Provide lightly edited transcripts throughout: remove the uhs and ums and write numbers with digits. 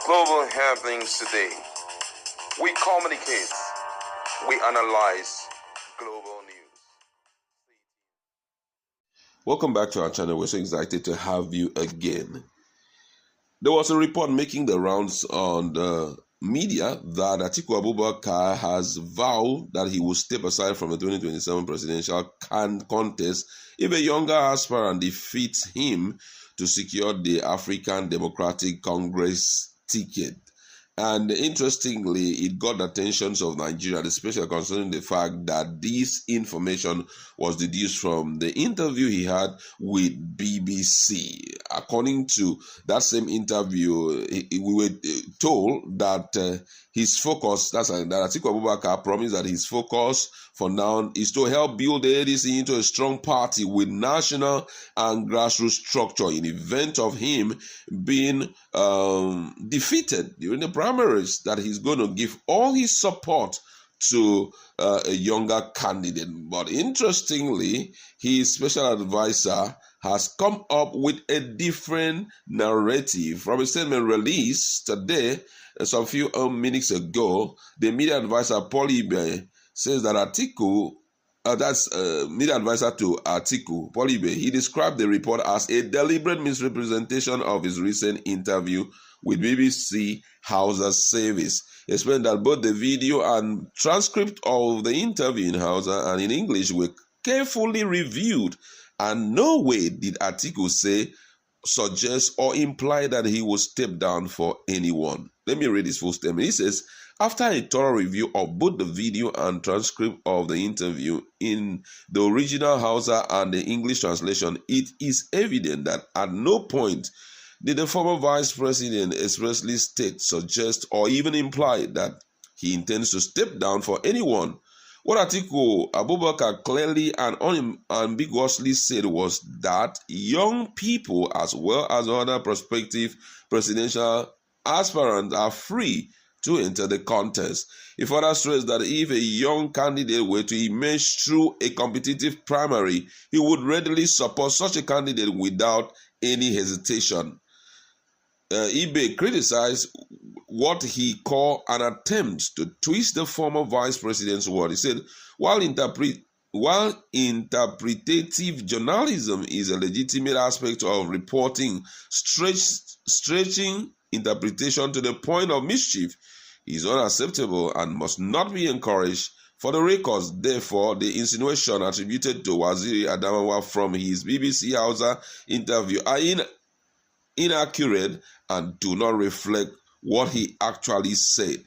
Global happenings today. We communicate. We analyze global news. Welcome back to our channel. We're so excited to have you again. There was a report making the rounds on the media that Atiku Abubakar has vowed that he will step aside from the 2027 presidential contest if a younger aspirant defeats him to secure the African Democratic Congress ticket. And interestingly, it got the attentions of Nigeria, especially concerning the fact that this information was deduced from the interview he had with BBC. According to that same interview, we were told that his focus, that Atiku Abubakar promised that his focus for now is to help build the ADC into a strong party with national and grassroots structure in event of him being defeated during the primaries, that he's going to give all his support to a younger candidate. But interestingly, his special advisor has come up with a different narrative. From a statement released today, some few minutes ago, the media advisor Paul Ibe says that Atiku, media advisor to Atiku, Paul Ibe, he described the report as a deliberate misrepresentation of his recent interview with BBC Hausa Service. He explained that both the video and transcript of the interview in Hausa and in English were carefully reviewed, and no way did Atiku say, suggest, or imply that he will step down for anyone. Let me read his full statement. He says, after a thorough review of both the video and transcript of the interview in the original Hausa and the English translation, it is evident that at no point did the former vice president expressly state, suggest, or even imply that he intends to step down for anyone. What Atiku Abubakar clearly and unambiguously said was that young people, as well as other prospective presidential aspirants, are free to enter the contest. He further stressed that if a young candidate were to emerge through a competitive primary, he would readily support such a candidate without any hesitation. Ibe criticized what he called an attempt to twist the former vice president's word. He said, while interpretative journalism is a legitimate aspect of reporting, stretching interpretation to the point of mischief is unacceptable and must not be encouraged. For the records, therefore, the insinuation attributed to Waziri Adamawa from his BBC Hausa interview are inaccurate and do not reflect what he actually said.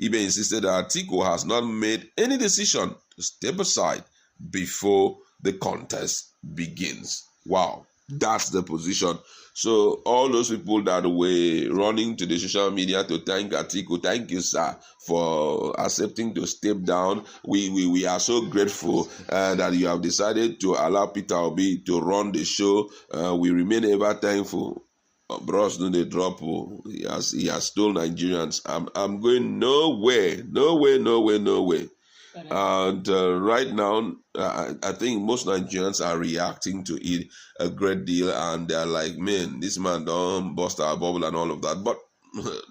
Ibe insisted that Atiku has not made any decision to step aside before the contest begins. Wow, that's the position. So all those people that were running to the social media to thank Atiku, thank you, sir, for accepting to step down. We are so grateful that you have decided to allow Peter Obi to run the show. We remain ever thankful. Bros, no, they drop. He has stolen Nigerians. I'm going nowhere. And right now, I think most Nigerians are reacting to it a great deal, and they're like, man, this man don't bust our bubble and all of that. But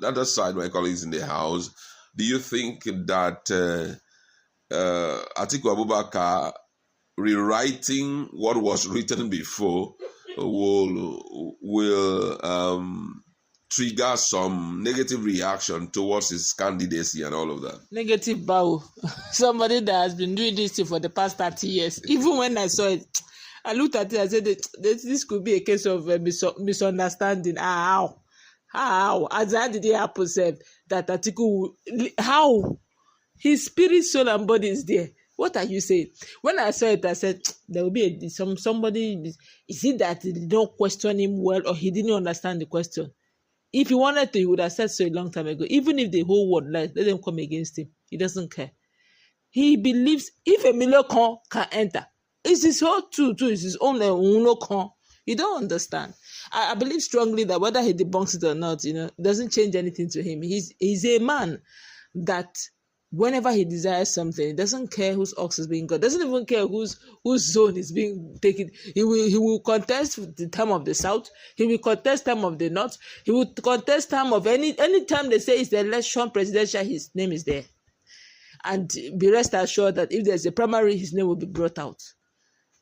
that aside, my colleagues in the house, do you think that Atiku Abubakar rewriting what was written before will trigger some negative reaction towards his candidacy and all of that? Negative bow. Somebody that has been doing this for the past 30 years. Even when I saw it, I looked at it and said, this could be a case of misunderstanding. How? As how did it happen, that Atiku, how? His spirit, soul, and body is there. What are you saying? When I saw it, I said, there will be somebody. Is it that they don't question him well, or he didn't understand the question? If he wanted to, he would have said so a long time ago. Even if the whole world lies, let them come against him. He doesn't care. He believes if a million can enter, it's his whole too. It's his own con. You don't understand. I believe strongly that whether he debunks it or not, it doesn't change anything to him. He's a man that whenever he desires something, he doesn't care whose ox is being got, doesn't even care whose zone is being taken. He will contest the time of the south, he will contest time of the north, he will contest time of any time they say it's the election presidential, his name is there. And be rest assured that if there's a primary, his name will be brought out.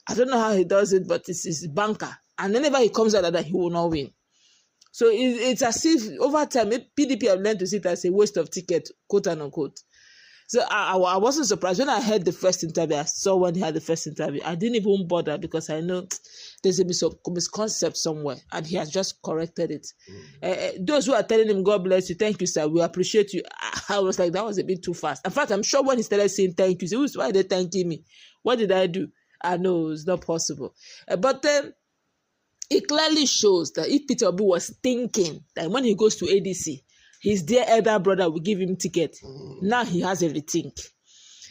I don't know how he does it, but it's banker. And whenever he comes out that he will not win. So it's as if over time, PDP have learned to see it as a waste of ticket, quote and unquote. So I wasn't surprised when I heard the first interview. I saw when he had the first interview. I didn't even bother because I know there's a misconcept somewhere, and he has just corrected it. Those who are telling him, God bless you, thank you, sir, we appreciate you. I was like, that was a bit too fast. In fact, I'm sure when he started saying thank you, he said, why are they thanking me? What did I do? I know it's not possible. But then it clearly shows that if Peter Obi was thinking that when he goes to ADC, his dear elder brother will give him ticket. Now he has a rethink.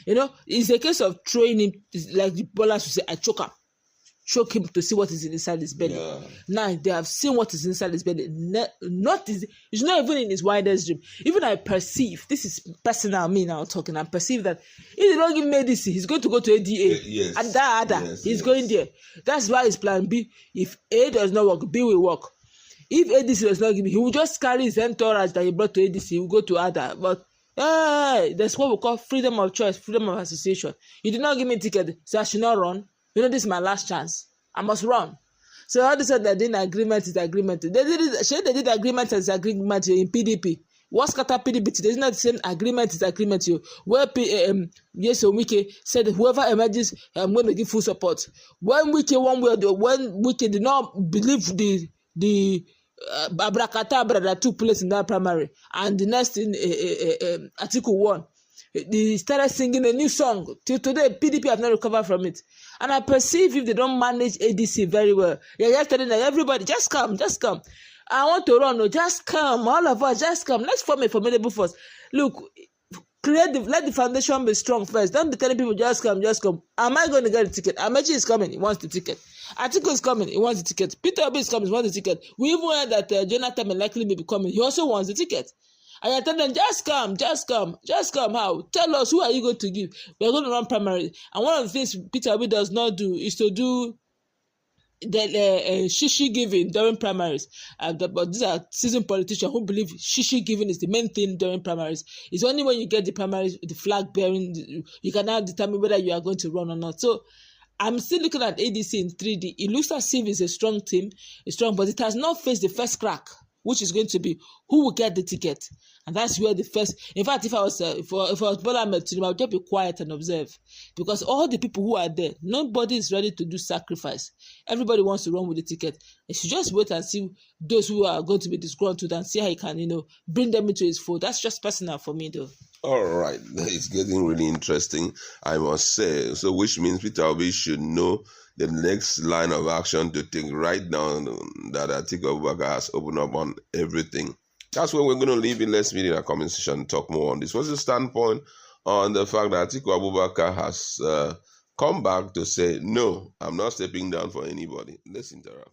It's a case of throwing him, like the ballers will say, I choke him to see what is inside his belly. Yeah. Now they have seen what is inside his belly. It's not even in his wildest dream. Even I perceive, this is personal, me now talking, I perceive that if they don't give him ADC, he's going to go to ADA. Yes. And that other, he's going there. That's why his plan B. If A does not work, B will work. If ADC does not give me, he will just carry his entourage that he brought to ADC, he will go to other. But that's what we call freedom of choice, freedom of association. You did not give me a ticket, so I should not run. This is my last chance. I must run. So all they said that in agreement is agreement. They did agreement as agreement in PDP. What's scatter PDP? There's not the same agreement is agreement. Where yes, Wike said whoever emerges, I'm going to give full support. When Wike one way, when Wike did not believe the abracadabra that took place in that primary, and the next in Atiku won. They started singing a new song. Till today, PDP have not recovered from it. And I perceive if they don't manage ADC very well, they're just telling that everybody, just come. I want to run, just come. All of us, just come. Let's form a formidable force. Look, let the foundation be strong first. Don't be telling people, just come. Am I going to get a ticket? Amechi is coming, he wants the ticket. Atiku is coming, he wants the ticket. Peter Obi is coming, he wants the ticket. We even heard that Jonathan may likely be coming, he also wants the ticket. And I tell them, just come. How? Tell us, who are you going to give? We're going to run primary. And one of the things Peter Obi does not do is to do the shishi giving during primaries. But these are seasoned politicians who believe shishi giving is the main thing during primaries. It's only when you get the primaries, the flag bearing, you can now determine whether you are going to run or not. So I'm still looking at ADC in 3D. It looks as if it's a strong team, but it has not faced the first crack, which is going to be who will get the ticket. And that's where the first, in fact, if I was Bola Ahmed Tinubu, I would just be quiet and observe. Because all the people who are there, nobody is ready to do sacrifice. Everybody wants to run with the ticket. You should just wait and see those who are going to be disgruntled and see how he can, bring them into his fold. That's just personal for me, though. All right. It's getting really interesting, I must say. So which means Peter Obi should know the next line of action to take right now that Atiku Abubakar has opened up on everything. That's where we're going to leave it. Let's meet in a comment section and talk more on this. What's the standpoint on the fact that Atiku Abubakar has come back to say, no, I'm not stepping down for anybody? Let's interact.